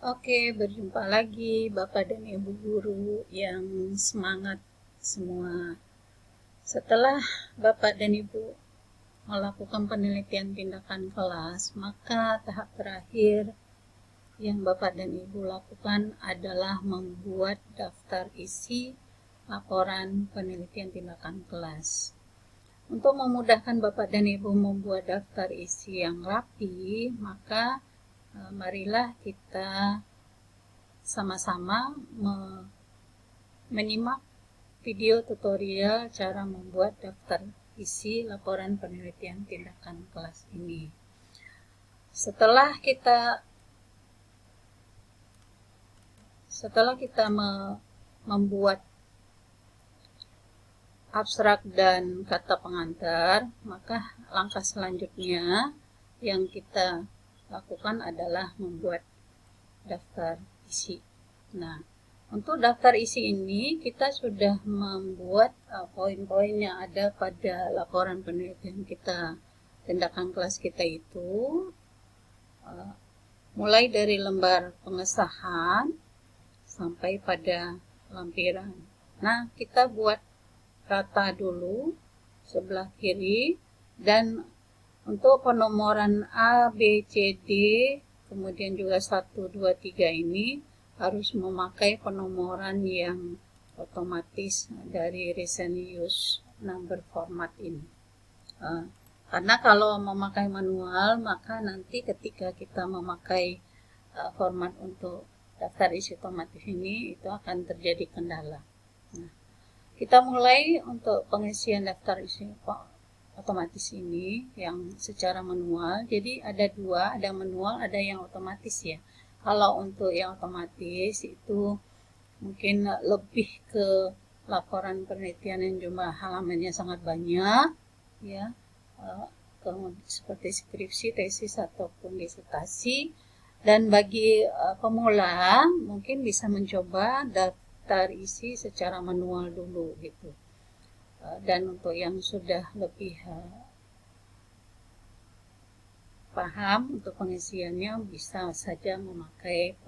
Oke, berjumpa lagi Bapak dan Ibu guru yang semangat semua. Setelah Bapak dan Ibu melakukan penelitian tindakan kelas, maka tahap terakhir yang Bapak dan Ibu lakukan adalah membuat daftar isi laporan penelitian tindakan kelas. Untuk memudahkan Bapak dan Ibu membuat daftar isi yang rapi, maka marilah kita sama-sama menyimak video tutorial cara membuat daftar isi laporan penelitian tindakan kelas ini. Setelah kita membuat abstrak dan kata pengantar, maka langkah selanjutnya yang kita lakukan adalah membuat daftar isi. Nah, untuk daftar isi ini kita sudah membuat poin-poin yang ada pada laporan penelitian kita, tindakan kelas kita itu, mulai dari lembar pengesahan sampai pada lampiran. Nah, kita buat rata dulu sebelah kiri, dan untuk penomoran A, B, C, D, kemudian juga 1, 2, 3 ini harus memakai penomoran yang otomatis dari recent use number format ini. Karena kalau memakai manual, maka nanti ketika kita memakai format untuk daftar isi otomatis ini, itu akan terjadi kendala. Nah, kita mulai untuk pengisian daftar isi otomatis ini yang secara manual. Jadi ada dua, ada manual, ada yang otomatis ya. Kalau untuk yang otomatis itu mungkin lebih ke laporan penelitian yang jumlah halamannya sangat banyak ya, seperti skripsi, tesis ataupun disertasi. Dan bagi pemula mungkin bisa mencoba daftar isi secara manual dulu gitu. Dan untuk yang sudah lebih paham untuk pengisiannya, bisa saja memakai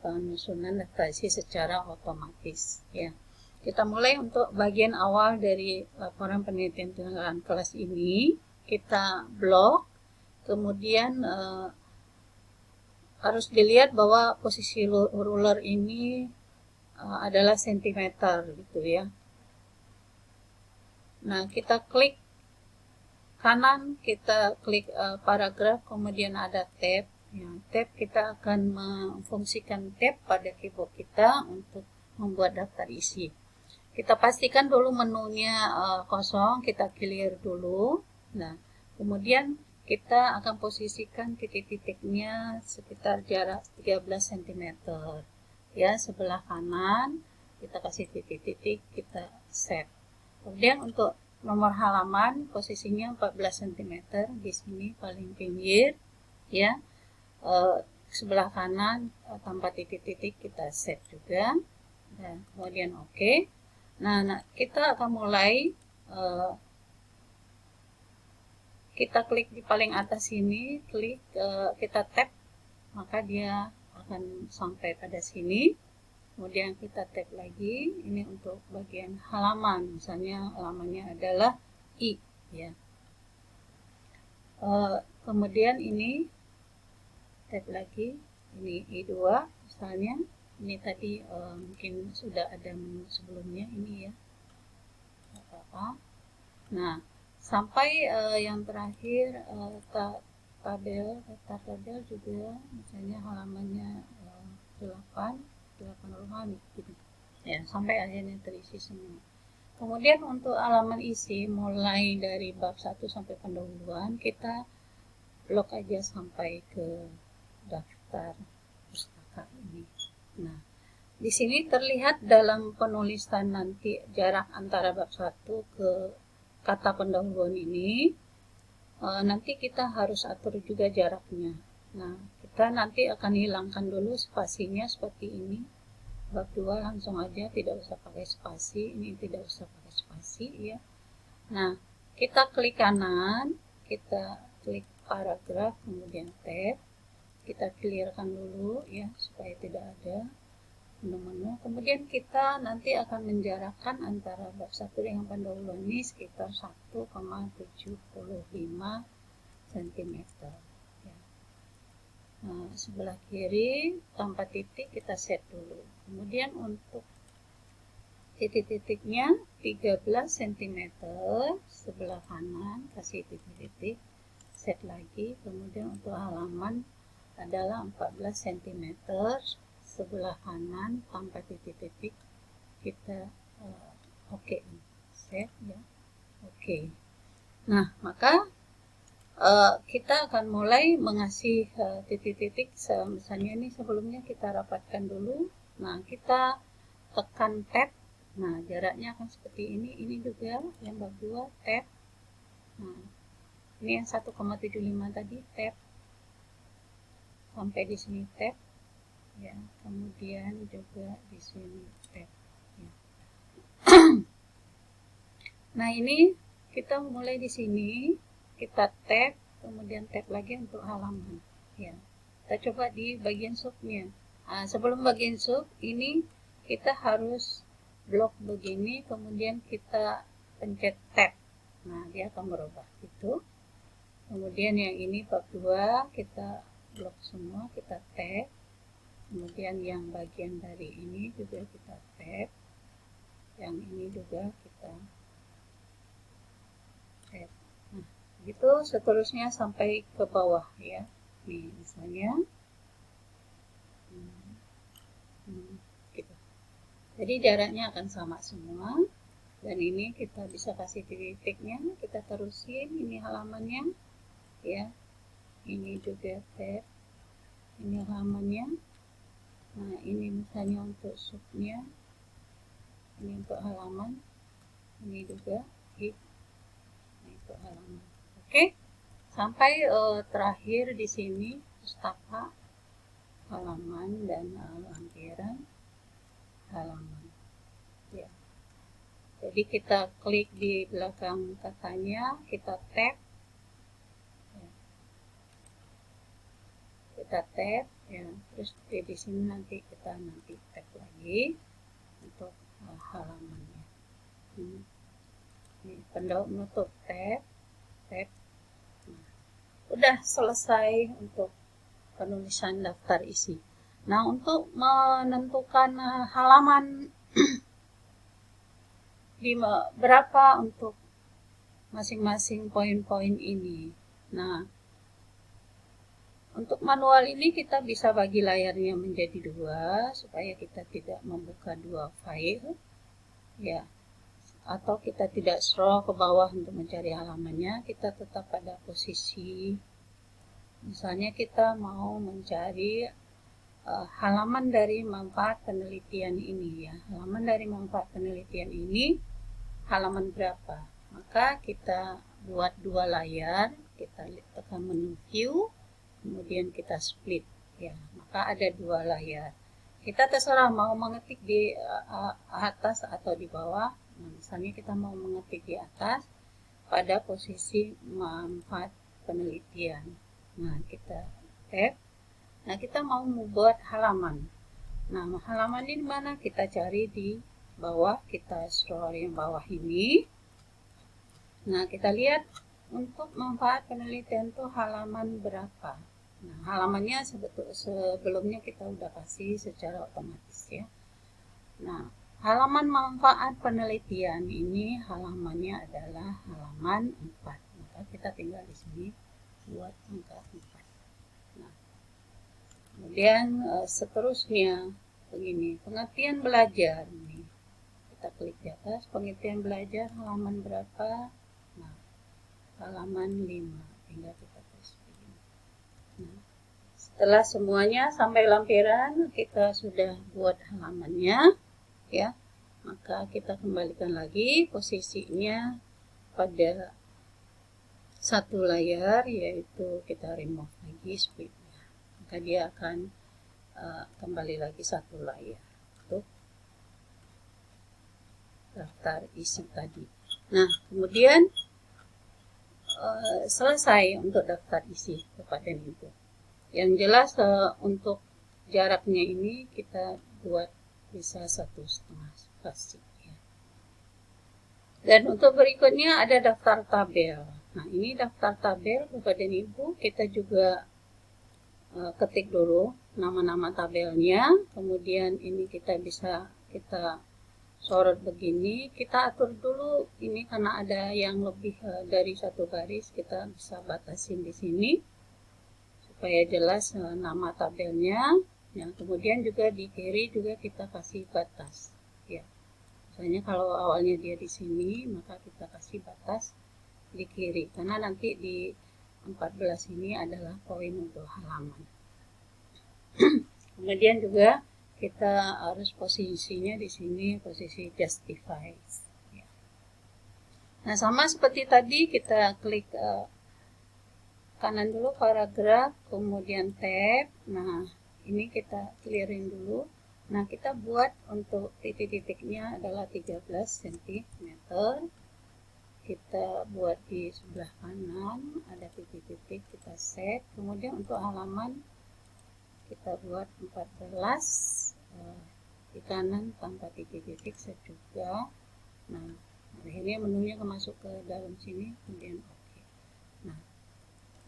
penyusunan daftar isi secara otomatis ya. Kita mulai untuk bagian awal dari laporan penelitian tindakan kelas ini. Kita blok, kemudian harus dilihat bahwa posisi ruler ini adalah sentimeter gitu ya. Nah, kita klik kanan, kita klik paragraf, kemudian ada tab. Ya, tab kita akan memfungsikan tab pada keyboard kita untuk membuat daftar isi. Kita pastikan dulu menunya kosong, kita clear dulu. Nah, kemudian kita akan posisikan titik-titiknya sekitar jarak 13 cm. Ya, sebelah kanan kita kasih titik-titik, kita set. Kemudian untuk nomor halaman posisinya 14 cm di sini paling pinggir ya. Sebelah kanan tanpa titik-titik kita set juga. Dan kemudian oke. Nah, kita akan mulai kita klik di paling atas sini, klik kita tap, maka dia akan sampai pada sini. Kemudian kita tap lagi, ini untuk bagian halaman, misalnya halamannya adalah I ya. Kemudian ini tap lagi, ini I2 misalnya. Ini tadi mungkin sudah ada menu sebelumnya ini ya. Apa-apa. Nah, sampai yang terakhir tabel juga, misalnya halamannya 8 halaman gitu. Ya, sampai akhirnya terisi semua. Kemudian untuk halaman isi mulai dari bab 1 sampai pendahuluan, kita blok aja sampai ke daftar pustaka ini. Nah, di sini terlihat dalam penulisan nanti jarak antara bab 1 ke kata pendahuluan ini, nanti kita harus atur juga jaraknya. Nah, kita nanti akan hilangkan dulu spasinya seperti ini. Bab 2 langsung aja, tidak usah pakai spasi, ini tidak usah pakai spasi ya. Nah, kita klik kanan, kita klik paragraf, kemudian tab. kita clearkan dulu ya, supaya tidak ada menu-menu. Kemudian kita nanti akan menjarakkan antara bab 1 dengan pendahuluan ini sekitar 1,75 cm ya. Nah, sebelah kiri tanpa titik kita set dulu. Kemudian untuk titik-titiknya 13 cm, sebelah kanan kasih titik-titik, set lagi. Kemudian untuk halaman adalah 14 cm, sebelah kanan tanpa titik-titik, kita oke, set ya, oke. Nah, maka kita akan mulai mengasih titik-titik. Misalnya ini sebelumnya kita rapatkan dulu. Nah, kita tekan tab. Nah, jaraknya akan seperti ini. Ini juga yang bab 2 tab. Nah, ini yang 1,75 tadi tab. Sampai di sini tab. Ya, kemudian juga di sini tab. Ya. Nah, ini kita mulai di sini. Kita tab, kemudian tab lagi untuk halaman. Ya, kita coba di bagian subnya. Nah, sebelum bagian sub, ini kita harus blok begini, kemudian kita pencet tab. Nah, dia akan berubah gitu. Kemudian yang ini bab 2, kita blok semua, kita tab. Kemudian yang bagian dari ini juga kita tab. Yang ini juga kita tab. Nah, gitu seterusnya sampai ke bawah ya. Nih misalnya gitu. Jadi jaraknya akan sama semua. Dan ini kita bisa kasih titiknya, kita terusin ini halamannya ya. Ini juga tab. Ini halamannya. Nah, ini misalnya untuk subnya. Ini untuk halaman. Ini juga ini untuk halaman. Oke. Sampai terakhir di sini pustaka, halaman, dan lampiran halaman. Ya. Jadi kita klik di belakang katanya, kita tab, ya. Kita tab, ya. Terus di sini nanti kita tab lagi untuk halamannya. Ini penutup tab, tab. Nah, udah selesai untuk penulisan daftar isi. Nah, untuk menentukan halaman di berapa untuk masing-masing poin-poin ini. Nah, untuk manual ini kita bisa bagi layarnya menjadi 2 supaya kita tidak membuka 2 file ya. Atau kita tidak scroll ke bawah untuk mencari halamannya, kita tetap pada posisi. Misalnya kita mau mencari halaman dari manfaat penelitian ini ya. Halaman dari manfaat penelitian ini halaman berapa? Maka kita buat 2 layar, kita tekan menu view, kemudian kita split ya. Maka ada 2 layar. Kita terserah mau mengetik di atas atau di bawah. Nah, misalnya kita mau mengetik di atas pada posisi manfaat penelitian. Nah, kita tab. Nah, kita mau membuat halaman. Nah, halaman ini mana? Kita cari di bawah, kita scroll yang bawah ini. Nah, kita lihat untuk manfaat penelitian itu halaman berapa. Nah, halamannya sebelumnya kita udah kasih secara otomatis ya. Nah, halaman manfaat penelitian ini halamannya adalah halaman 4. Maka kita tinggal di sini buat angka 4. Nah, kemudian seterusnya begini, pengertian belajar nih. Kita klik di atas, pengertian belajar halaman berapa? Nah, halaman 5. Tinggal kita tulis begini. Nah, setelah semuanya sampai lampiran kita sudah buat halamannya ya. Maka kita kembalikan lagi posisinya pada 1 layar, yaitu kita remove lagi splitnya. Maka dia akan kembali lagi 1 layar untuk daftar isi tadi. Nah, kemudian selesai untuk daftar isi kepada itu. Yang jelas untuk jaraknya ini kita buat bisa 1,5 spasi. Ya. Dan untuk berikutnya ada daftar tabel. Nah, ini daftar tabel Bapak dan Ibu, kita juga ketik dulu nama-nama tabelnya, kemudian ini kita bisa sorot begini, kita atur dulu ini karena ada yang lebih dari satu baris, kita bisa batasin di sini supaya jelas nama tabelnya. Yang kemudian juga di kiri juga kita kasih batas. Ya, misalnya kalau awalnya dia di sini, maka kita kasih batas di kiri karena nanti di 14 ini adalah poin untuk halaman. Kemudian juga kita harus posisinya di sini posisi justify. Ya. Nah, sama seperti tadi kita klik kanan dulu paragraf, kemudian tab. Nah, ini kita clearin dulu. Nah, kita buat untuk titik-titiknya adalah 13 cm. Kita buat di sebelah kanan ada titik-titik, kita set. Kemudian untuk halaman kita buat 14 di kanan tanpa titik-titik, set juga. Nah, akhirnya menunya masuk ke dalam sini, kemudian oke.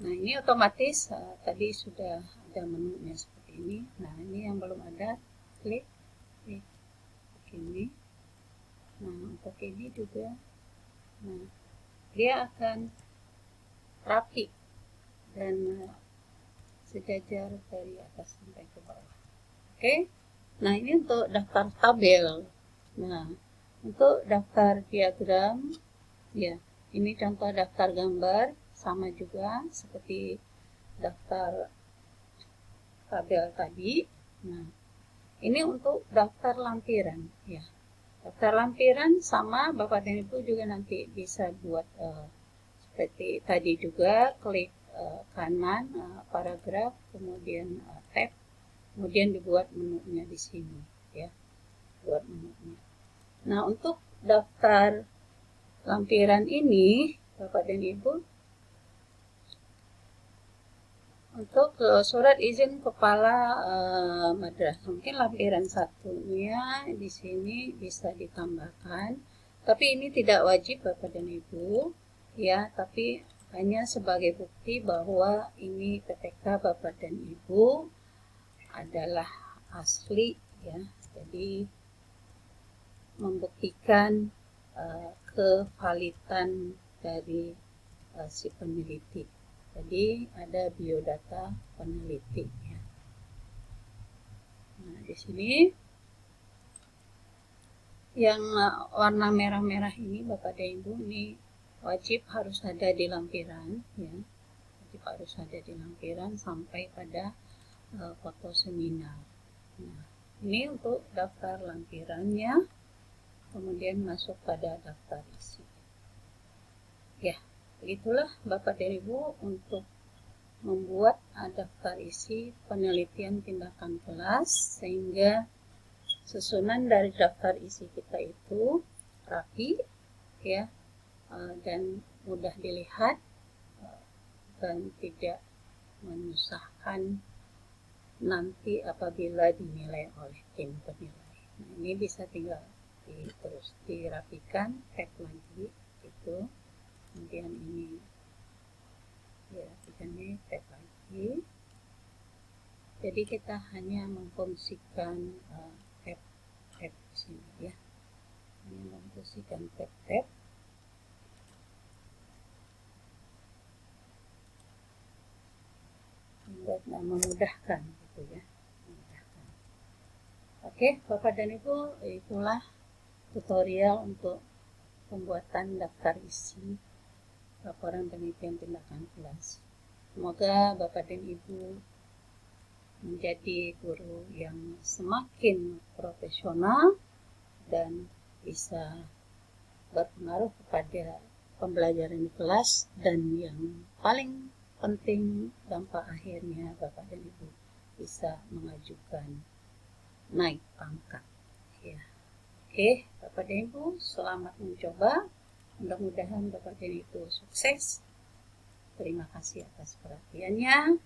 Nah, ini otomatis tadi sudah ada menunya seperti ini. Nah, ini yang belum ada, klik ini. Nah, untuk ini juga, nah, dia akan rapi dan sejajar dari atas sampai ke bawah. Oke. Nah, ini untuk daftar tabel. Nah, untuk daftar diagram, ya, ini contoh daftar gambar, sama juga seperti daftar tabel tadi. Nah, ini untuk daftar lampiran, ya. Daftar lampiran sama Bapak dan Ibu juga nanti bisa buat seperti tadi juga, klik kanan paragraf, kemudian tab, kemudian dibuat menunya di sini, ya, buat menunya. Nah, untuk daftar lampiran ini Bapak dan Ibu, untuk surat izin kepala madrasah, mungkin lampiran satunya di sini bisa ditambahkan, tapi ini tidak wajib Bapak dan Ibu, ya, tapi hanya sebagai bukti bahwa ini PTK Bapak dan Ibu adalah asli, ya. Jadi membuktikan kevalidan dari si peneliti. Jadi ada biodata peneliti, ya. Nah, di sini yang warna merah-merah ini Bapak dan Ibu, ini wajib harus ada di lampiran, ya. Wajib harus ada di lampiran sampai pada foto seminar. Nah, ini untuk daftar lampirannya, kemudian masuk pada daftar isi. Ya, begitulah Bapak dan Ibu untuk membuat daftar isi penelitian tindakan kelas, sehingga susunan dari daftar isi kita itu rapi, ya, dan mudah dilihat dan tidak menyusahkan nanti apabila dinilai oleh tim penilai. Nah, ini bisa tinggal terus dirapikan, tag lagi itu, kemudian ini dirapikan, ini tag lagi. Jadi kita hanya memfungsikan tab di sini, ya, hanya memfungsikan tab buat memudahkan, gitu, ya, memudahkan. Oke, Bapak dan Ibu, itulah tutorial untuk pembuatan daftar isi laporan penelitian tindakan kelas. Semoga Bapak dan Ibu menjadi guru yang semakin profesional dan bisa berpengaruh kepada pembelajaran di kelas, dan yang paling penting dampak akhirnya Bapak dan Ibu bisa mengajukan naik pangkat, ya. Oke, Bapak dan Ibu, selamat mencoba. Mudah-mudahan Bapak dan Ibu sukses. Terima kasih atas perhatiannya.